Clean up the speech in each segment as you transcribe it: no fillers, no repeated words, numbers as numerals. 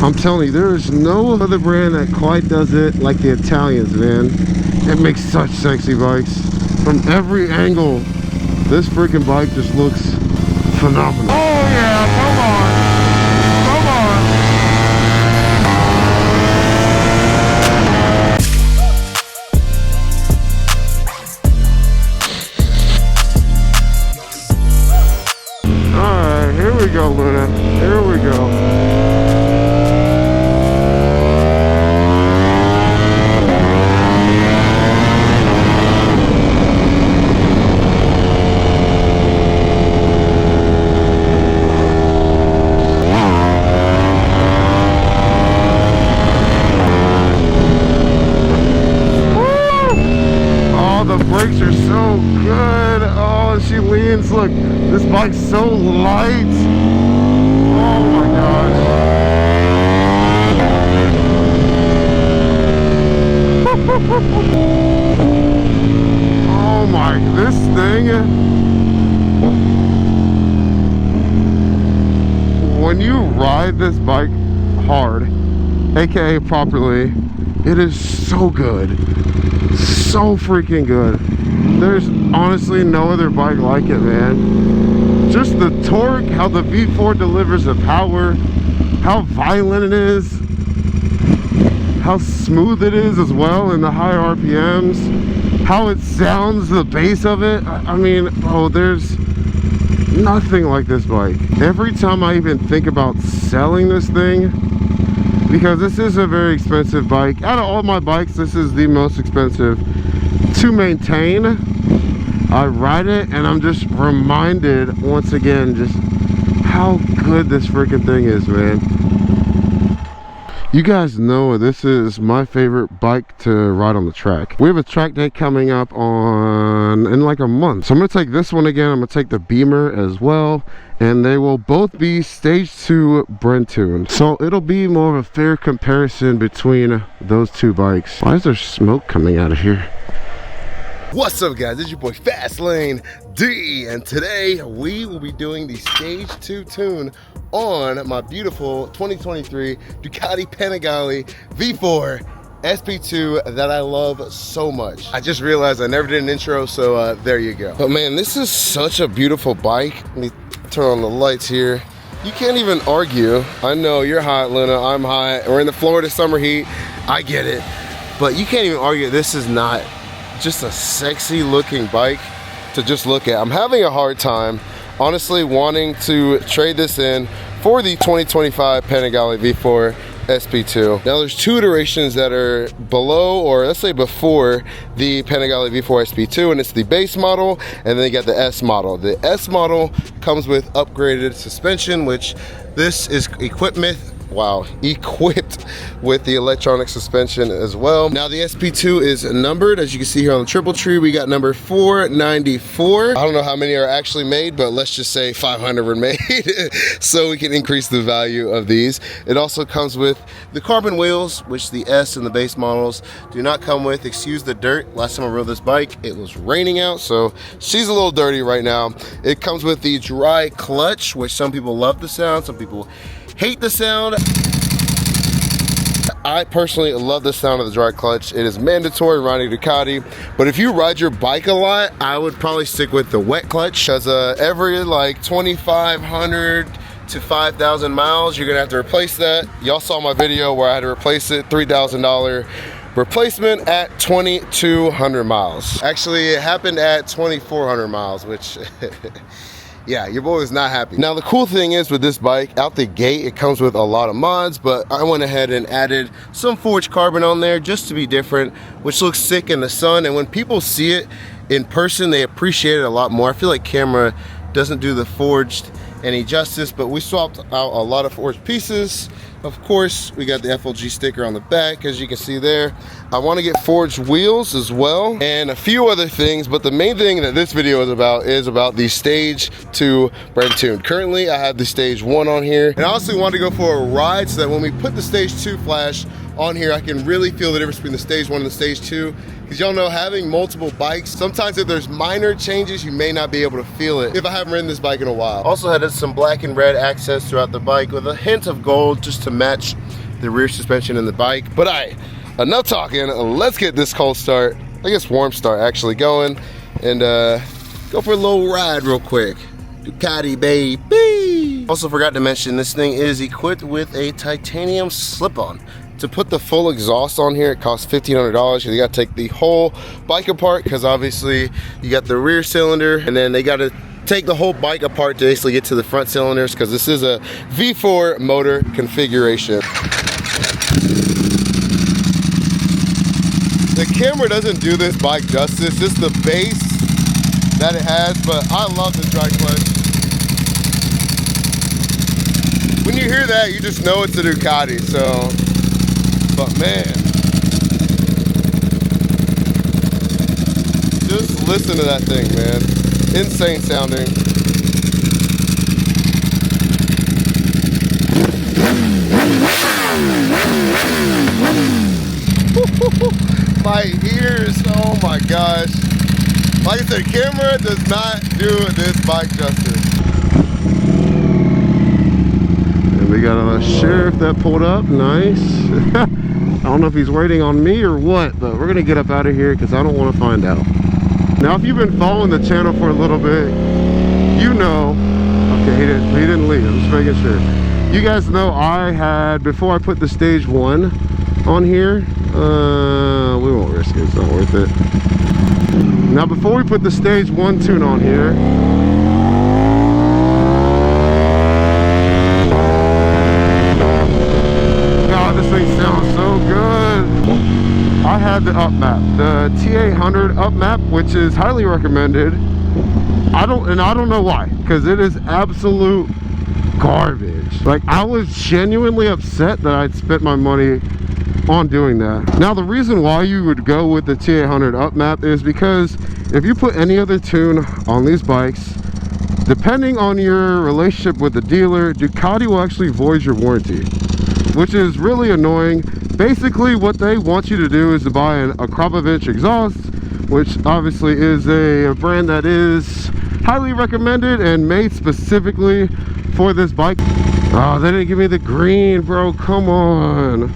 I'm telling you, there is no other brand that quite does it like the Italians, man. It makes such sexy bikes. From every angle, this freaking bike just looks phenomenal. Oh yeah, come on. Come on. Alright, here we go, Luna. Here we go. Brakes are so good. Oh, she leans. Look, this bike's so light. Oh my gosh. Oh my, this thing. When you ride this bike hard, aka properly, it is so good. So freaking good. There's honestly no other bike like it, man. Just the torque, how the V4 delivers the power, how violent it is, how smooth it is as well in the high RPMs, how it sounds, the bass of it. I mean, oh, there's nothing like this bike. Every time I even think about selling this thing, because this is a very expensive bike. Out of all my bikes, this is the most expensive to maintain. I ride it and I'm just reminded once again just how good this freaking thing is, man. You guys know this is my favorite bike to ride on the track. We have a track day coming up in like a month, so I'm gonna take this one again. I'm gonna take the Beamer as well, and they will both be stage 2 Brentune, so it'll be more of a fair comparison between those two bikes. Why is there smoke coming out of here? What's up, guys? It's your boy FastLaneD, and today we will be doing the stage 2 tune on my beautiful 2023 Ducati Panigale V4 SP2 that I love so much. I just realized I never did an intro, so there you go. But man, this is such a beautiful bike. Let me turn on the lights here. You can't even argue. I know you're hot, Luna, I'm hot. We're in the Florida summer heat. I get it. But you can't even argue this is not just a sexy looking bike to just look at. I'm having a hard time honestly wanting to trade this in for the 2025 Panigale V4 SP2. Now there's two iterations that are below, or let's say before, the Panigale V4 SP2, and it's the base model, and then you got the S model. The S model comes with upgraded suspension, which this is equipped with the electronic suspension as well. Now the SP2 is numbered, as you can see here on the triple tree. We got number 494. I don't know how many are actually made, but let's just say 500 were made so we can increase the value of these. It also comes with the carbon wheels, which the S and the base models do not come with. Excuse the dirt. Last time I rode this bike, it was raining out, so she's a little dirty right now. It comes with the dry clutch, which some people love the sound, some people hate the sound. I personally love the sound of the dry clutch. It is mandatory riding Ducati, but if you ride your bike a lot, I would probably stick with the wet clutch, because every like 2,500 to 5,000 miles, you're gonna have to replace that. Y'all saw my video where I had to replace it, $3,000 replacement at 2,200 miles. Actually, it happened at 2,400 miles, which yeah, your boy was not happy. Now the cool thing is with this bike, out the gate, it comes with a lot of mods, but I went ahead and added some forged carbon on there just to be different, which looks sick in the sun, and when people see it in person, they appreciate it a lot more. I feel like camera doesn't do the forged any justice, but we swapped out a lot of forged pieces. Of course, we got the FLG sticker on the back, as you can see there. I want to get forged wheels as well, and a few other things, but the main thing that this video is about the stage 2 Brentune. Currently, I have the stage 1 on here, and I honestly wanted to go for a ride so that when we put the stage 2 flash on here, I can really feel the difference between the stage 1 and the stage 2. Because y'all know, having multiple bikes, sometimes if there's minor changes, you may not be able to feel it if I haven't ridden this bike in a while. Also had some black and red accents throughout the bike with a hint of gold just to match the rear suspension in the bike. But enough talking, let's get this cold start, I guess warm start actually, going and go for a little ride real quick. Ducati baby. Also forgot to mention, this thing is equipped with a titanium slip-on. To put the full exhaust on here, it costs $1,500. You gotta take the whole bike apart, because obviously you got the rear cylinder, and then they gotta take the whole bike apart to basically get to the front cylinders, because this is a V4 motor configuration. The camera doesn't do this bike justice, just the bass that it has, but I love the dry clutch. When you hear that, you just know it's a Ducati, so. But man, just listen to that thing, man. Insane sounding. My ears, oh my gosh. Like I said, camera does not do this bike justice. And we got a sheriff that pulled up, nice. I don't know if he's waiting on me or what, but we're gonna get up out of here because I don't want to find out. Now, if you've been following the channel for a little bit, you know, okay, he didn't leave, I'm just making sure. You guys know I had, before I put the stage 1 on here, we won't risk it, it's not worth it. Now, before we put the stage 1 tune on here, this thing sounds so good. I had the Upmap, the T800 Upmap, which is highly recommended. I don't know why, because it is absolute garbage. Like, I was genuinely upset that I'd spent my money on doing that. Now, the reason why you would go with the T800 Upmap is because if you put any other tune on these bikes, depending on your relationship with the dealer, Ducati will actually void your warranty, which is really annoying. Basically, what they want you to do is to buy a Krapovich exhaust, which obviously is a brand that is highly recommended and made specifically for this bike. Oh, they didn't give me the green, bro. Come on.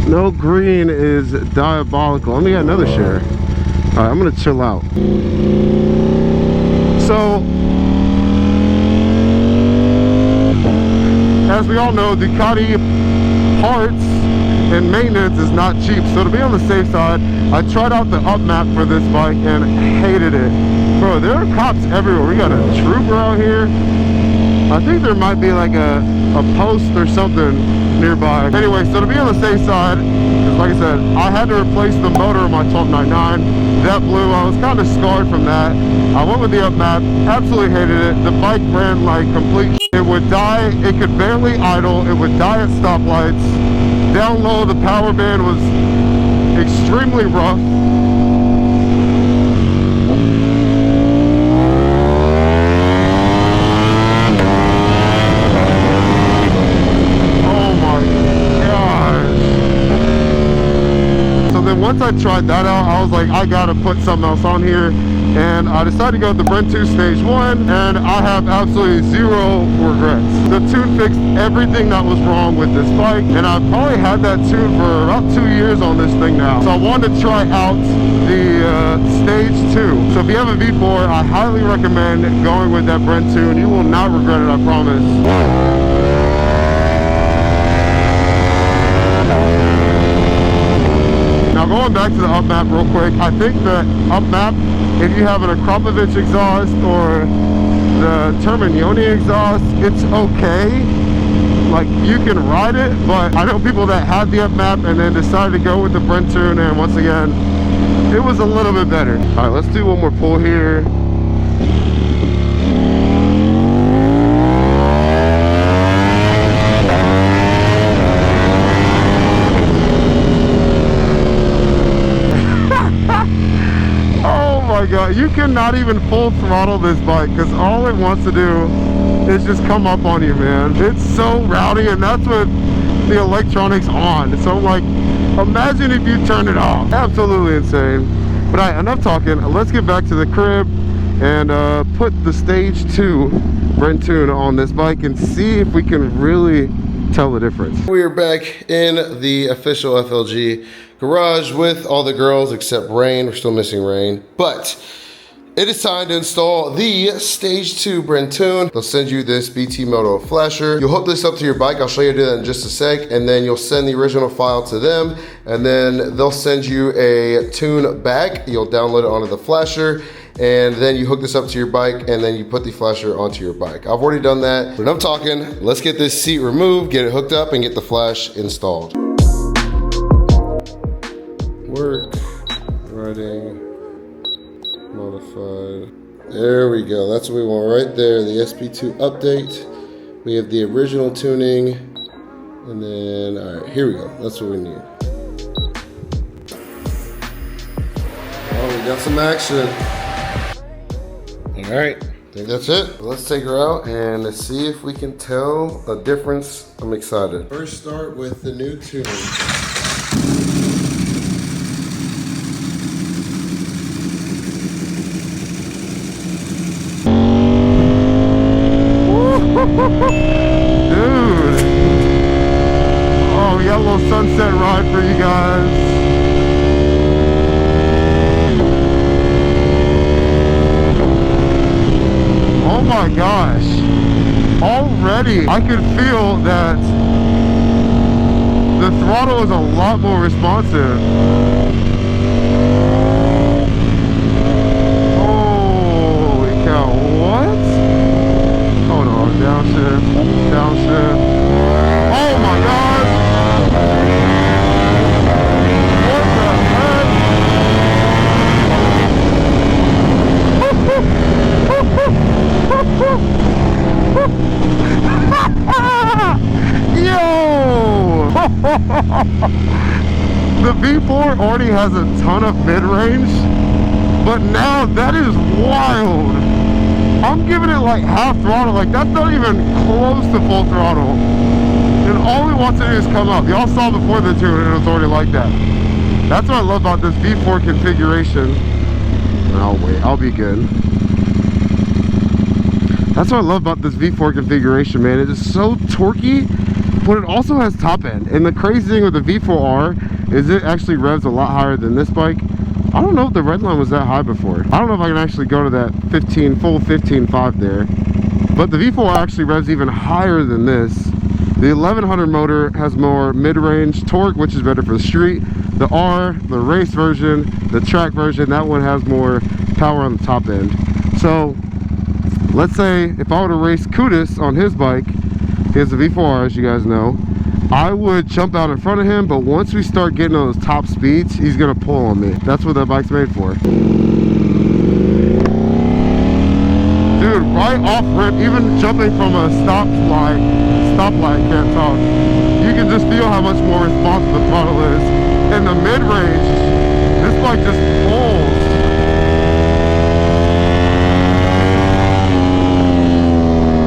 No green is diabolical. Let me get another share. All right, I'm gonna chill out. So, as we all know, Ducati parts and maintenance is not cheap. So to be on the safe side, I tried out the Upmap for this bike and hated it. Bro, there are cops everywhere. We got a trooper out here. I think there might be like a post or something nearby. Anyway, so to be on the safe side, because like I said, I had to replace the motor of my 1299. That blew. I was kind of scarred from that. I went with the Upmap, absolutely hated it. The bike ran like complete. It would die, it could barely idle, it would die at stoplights. Down low, the power band was extremely rough. Once I tried that out, I was like, I gotta put something else on here, and I decided to go with the Brentune stage 1, and I have absolutely zero regrets. The tune fixed everything that was wrong with this bike, and I've probably had that tune for about 2 years on this thing now. So I wanted to try out the stage 2. So if you have a V4, I highly recommend going with that Brentune. You will not regret it, I promise. Now, going back to the Upmap real quick, I think the Upmap, if you have an Krapovich exhaust or the Terminioni exhaust, it's okay. Like, you can ride it, but I know people that had the Upmap and then decided to go with the Brentune, and once again, it was a little bit better. All right, let's do one more pull here. God, you cannot even full throttle this bike because all it wants to do is just come up on you, man. It's so rowdy, and that's what the electronics on. So I'm like, imagine if you turn it off. Absolutely insane. But all right, enough talking. Let's get back to the crib and put the stage 2 Brentune on this bike and see if we can really tell the difference. We are back in the official FLG garage with all the girls except Rain. We're still missing Rain, but it is time to install the stage 2 Brentune. They'll send you this BT Moto flasher. You'll hook this up to your bike. I'll show you how to do that in just a sec. And then you'll send the original file to them. And then they'll send you a tune back. You'll download it onto the flasher. And then you hook this up to your bike and then you put the flasher onto your bike. I've already done that, but enough talking. Let's get this seat removed, get it hooked up, and get the flash installed. Work, writing, modified. There we go, that's what we want right there, the SP2 update. We have the original tuning, and then, all right, here we go, that's what we need. Oh, we got some action. All right, I think that's it. Let's take her out and let's see if we can tell a difference. I'm excited. First start with the new tuning. Dude. Oh, we got a little sunset ride for you guys. Oh my gosh, already I could feel that the throttle is a lot more responsive. Holy cow, what? Hold on, downshift, downshift. Oh my gosh! What the heck? Yo! The V4 already has a ton of mid-range, but now that is wild. I'm giving it like half throttle, like that's not even close to full throttle. And all it wants to do is come up. Y'all saw before the tune and it was already like that. That's what I love about this V4 configuration. I'll wait, I'll be good. That's what I love about this V4 configuration, man. It is so torquey, but it also has top end. And the crazy thing with the V4R is it actually revs a lot higher than this bike. I don't know if the red line was that high before. I don't know if I can actually go to that full 15.5 there. But the V4R actually revs even higher than this. The 1100 motor has more mid-range torque, which is better for the street. The R, the race version, the track version, that one has more power on the top end. So let's say if I were to race Kudus on his bike, he has a V4R, as you guys know, I would jump out in front of him, but once we start getting those top speeds, he's gonna pull on me. That's what that bike's made for. Dude, right off rip, even jumping from a stoplight, can't talk. You can just feel how much more responsive the throttle is. In the mid-range, this bike just pulls.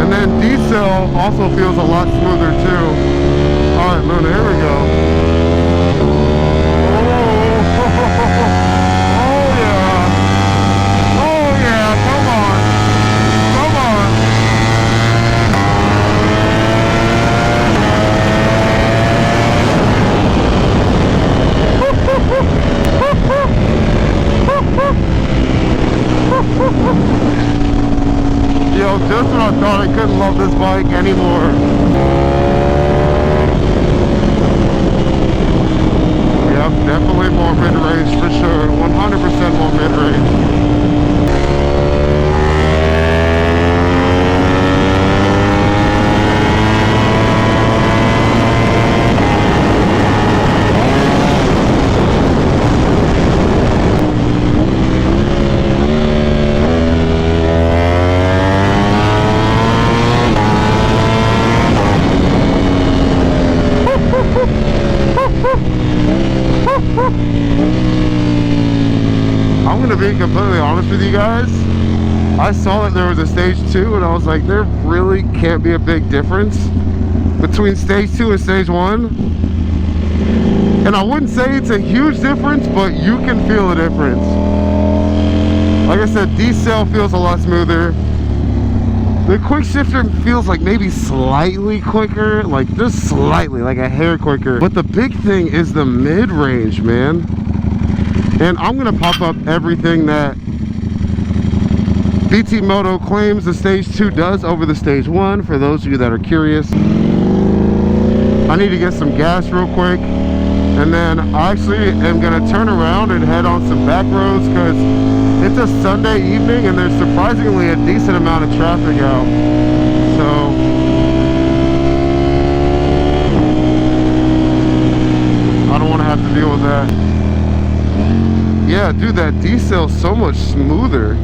And then decel also feels a lot smoother too. All right, Luna, here we go. Oh yeah. Oh yeah, come on. Come on. Yo, just when I thought I couldn't love this bike anymore. Yep, definitely more mid-range for sure. 100% more mid-range. I'm gonna be completely honest with you guys. I saw that there was a stage 2 and I was like, there really can't be a big difference. between stage 2 and stage 1. And I wouldn't say it's a huge difference, but you can feel a difference. Like I said, decel feels a lot smoother. The quickshifter feels like maybe slightly quicker, like just slightly, like a hair quicker. But the big thing is the mid-range, man. And I'm gonna pop up everything that BT Moto claims the stage 2 does over the stage 1, for those of you that are curious. I need to get some gas real quick, and then I actually am gonna turn around and head on some back roads, because it's a Sunday evening and there's surprisingly a decent amount of traffic out. So I don't want to have to deal with that. Yeah, dude, that decel so much smoother.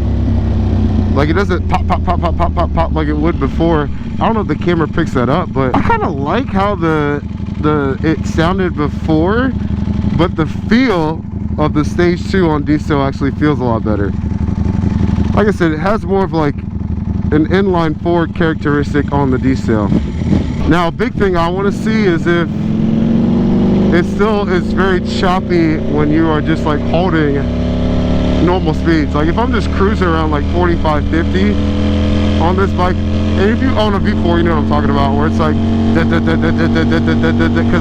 Like, it doesn't pop, pop, pop, pop, pop, pop, pop like it would before. I don't know if the camera picks that up, but I kind of like how it sounded before, but the feel of the stage 2 on decel actually feels a lot better. Like I said, it has more of like an inline 4 characteristic on the decel. Now, a big thing I want to see is if it still is very choppy when you are just like holding normal speeds. Like if I'm just cruising around like 45, 50 on this bike, and if you own a V4, you know what I'm talking about, where it's like because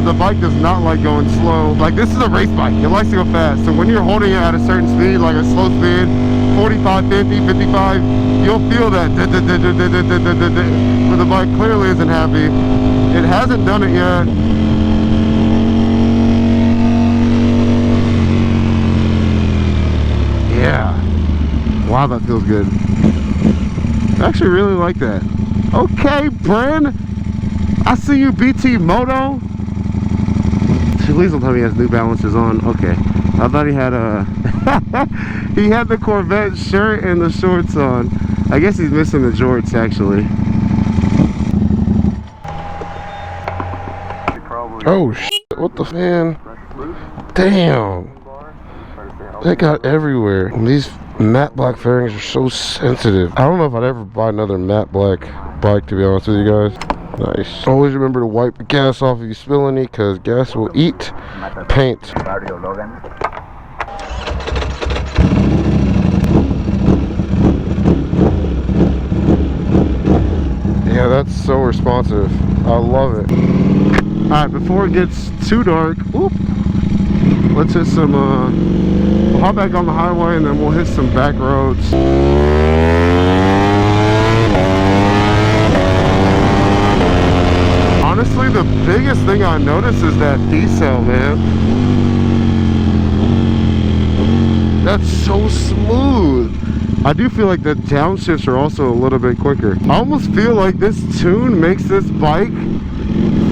the bike does not like going slow. Like, this is a race bike, it likes to go fast. So when you're holding it at a certain speed, like a slow speed, 45, 50, 55, you'll feel that where the bike clearly isn't happy. It hasn't done it yet. Yeah, wow, that feels good. I actually really like that. Okay, Bren, I see you, BT Moto. Please don't tell me he has New Balances on. Okay, I thought he had he had the Corvette shirt and the shorts on. I guess he's missing the jorts actually. Oh shit, what the fan? Damn, it got everywhere. These matte black fairings are so sensitive. I don't know if I'd ever buy another matte black bike, to be honest with you guys. Nice. Always remember to wipe the gas off if you spill any, because gas will eat paint. Yeah, that's so responsive. I love it. Alright, before it gets too dark, whoop, let's hit some, we'll hop back on the highway and then we'll hit some back roads. Honestly, the biggest thing I noticed is that decel, man. That's so smooth. I do feel like the downshifts are also a little bit quicker. I almost feel like this tune makes this bike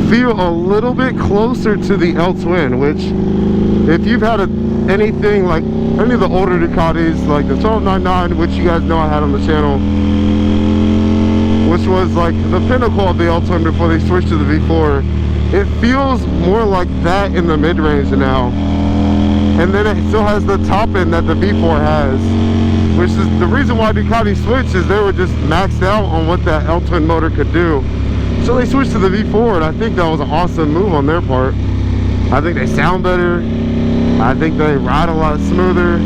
feel a little bit closer to the L-Twin, which if you've had anything like any of the older Ducatis, like the 1299, which you guys know I had on the channel, which was like the pinnacle of the L-Twin before they switched to the V4, it feels more like that in the mid-range now. And then it still has the top end that the V4 has, which is the reason why Ducati switched, is they were just maxed out on what that L-Twin motor could do. So they switched to the V4, and I think that was an awesome move on their part. I think they sound better. I think they ride a lot smoother.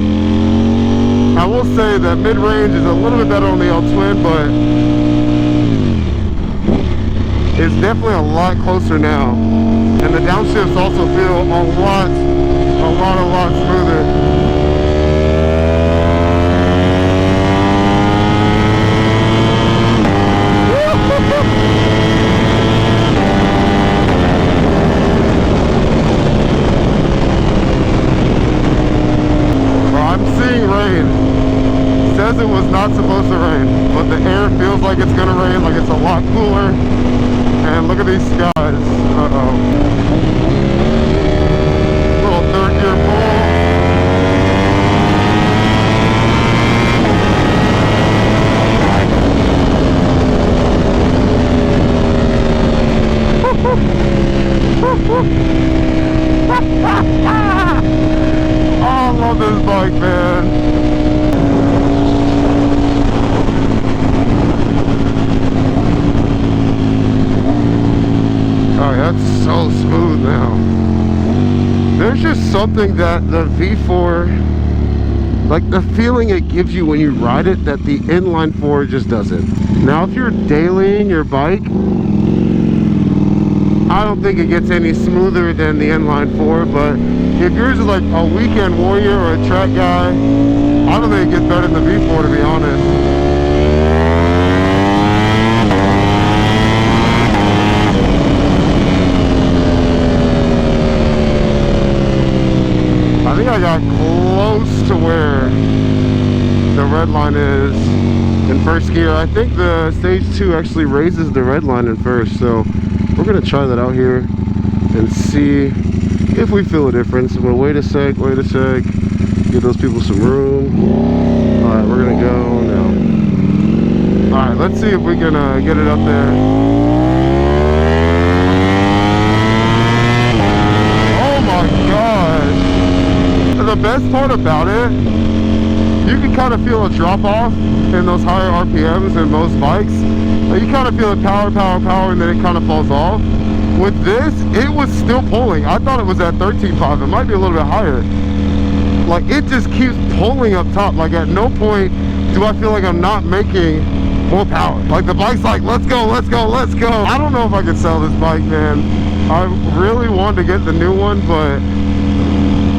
I will say that mid-range is a little bit better on the L-Twin, but it's definitely a lot closer now. And the downshifts also feel a lot smoother. Says it was not supposed to rain, but the air feels like it's gonna rain, like it's a lot cooler. And look at these skies. Uh-oh. Little third gear pull. Oh, I love this bike, man. something that the V4, like the feeling it gives you when you ride it, that the inline 4 just doesn't. Now if you're dailying your bike, I don't think it gets any smoother than the inline 4, but if yours is like a weekend warrior or a track guy, I don't think it gets better than the V4, to be honest. I think I got close to where the red line is in first gear. I think the stage 2 actually raises the red line in first, so we're gonna try that out here and see if we feel a difference. But wait a sec, give those people some room. All right, we're gonna go now. All right, let's see if we can get it up there. Oh my gosh! The best part about it, you can kind of feel a drop off in those higher RPMs in most bikes. You kind of feel it power, and then it kind of falls off. With this, it was still pulling. I thought it was at 13.5. It might be a little bit higher. Like, it just keeps pulling up top. Like, at no point do I feel like I'm not making more power. Like, the bike's like, let's go. I don't know if I can sell this bike, man. I really wanted to get the new one, but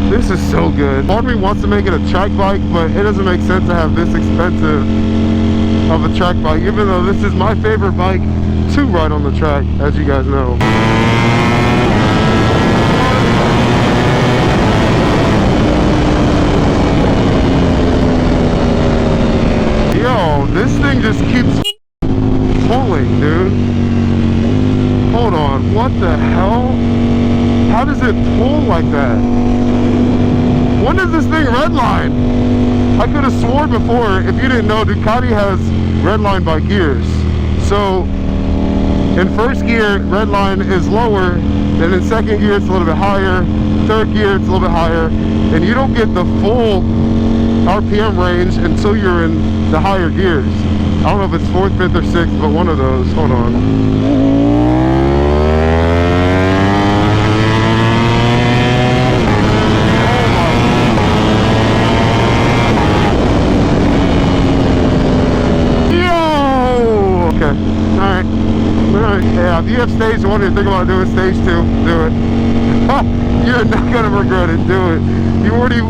this is so good. Part of me wants to make it a track bike, but it doesn't make sense to have this expensive of a track bike, even though this is my favorite bike to ride on the track, as you guys know. Yo, this thing just keeps pulling, dude. Hold on, what the hell? How does it pull like that? When does this thing redline? I could have sworn before, if you didn't know, Ducati has redline by gears. So in first gear, redline is lower, then in second gear it's a little bit higher, third gear it's a little bit higher, and you don't get the full RPM range until you're in the higher gears. I don't know if it's 4th, 5th, or 6th, but one of those. Hold on. Yeah, if you have stage 1 and you're thinking about doing stage 2, do it. You're not gonna regret it. Do it. You already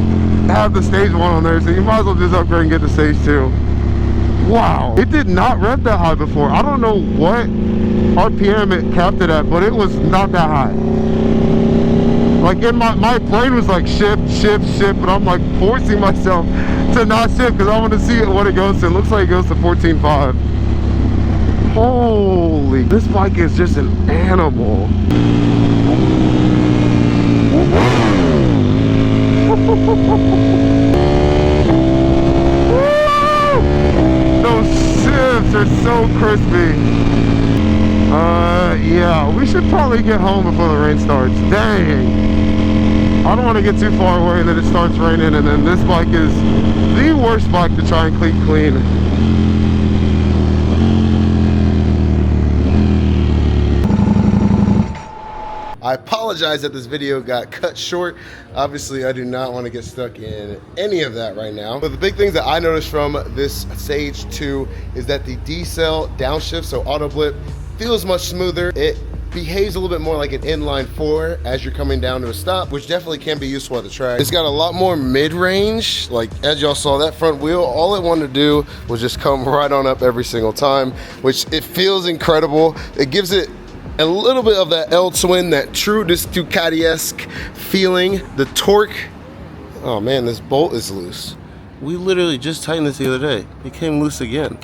have the stage 1 on there, so you might as well just upgrade and get to stage 2. Wow, it did not rev that high before. I don't know what RPM it capped it at, but it was not that high. Like, in my brain was like shift, but I'm like forcing myself to not shift because I want to see what it goes to. It looks like it goes to 14.5. Holy, this bike is just an animal. Those sieves are so crispy. Yeah, we should probably get home before the rain starts. Dang. I don't want to get too far away and then it starts raining, and then this bike is the worst bike to try and clean. I apologize that this video got cut short. Obviously, I do not want to get stuck in any of that right now. But the big things that I noticed from this Stage 2 is that the decel downshift, so auto blip, feels much smoother. It behaves a little bit more like an inline 4 as you're coming down to a stop, which definitely can be useful at the track. It's got a lot more mid-range. Like, as y'all saw, that front wheel, all it wanted to do was just come right on up every single time, which it feels incredible. It gives it a little bit of that L-twin, that true Ducati-esque feeling. The torque, oh man, this bolt is loose. We literally just tightened this the other day. It came loose again.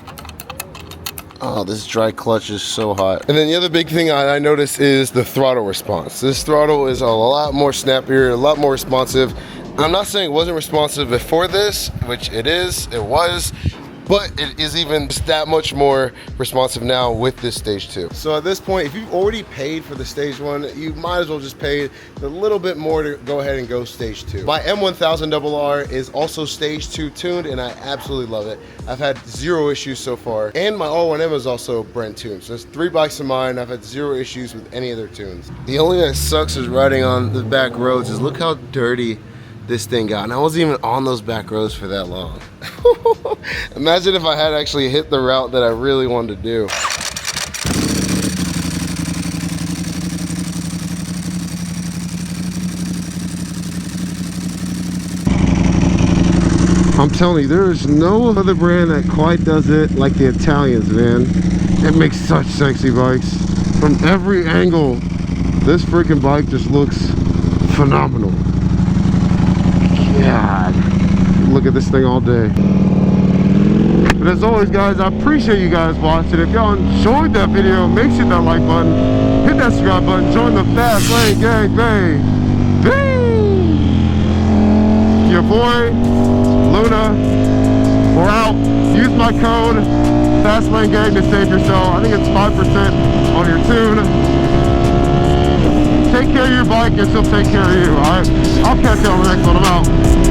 Oh, this dry clutch is so hot. And then the other big thing I noticed is the throttle response. This throttle is a lot more snappier, a lot more responsive. I'm not saying it wasn't responsive before this, which it is, it was, but it is even just that much more responsive now with this stage 2. So at this point, if you've already paid for the stage 1, you might as well just pay a little bit more to go ahead and go stage 2. My M1000RR is also stage 2 tuned, and I absolutely love it. I've had 0 issues so far, and my R1M is also Brentune. So there's 3 bikes of mine. I've had 0 issues with any of their tunes. The only thing that sucks is riding on the back roads is look how dirty this thing got, and I wasn't even on those back roads for that long. Imagine if I had actually hit the route that I really wanted to do. I'm telling you, there is no other brand that quite does it like the Italians, man. It makes such sexy bikes. From every angle, this freaking bike just looks phenomenal. God, look at this thing all day. But as always, guys, I appreciate you guys watching. If y'all enjoyed that video, make sure that like button, hit that subscribe button, join the FastLaneD gang, bang, bang. Your boy Luna, we're out. Use my code FastLaneD gang to save yourself. I think it's 5% on your tune. Take care of your bike and she'll take care of you, alright? I'll catch you on the next one. I'm out.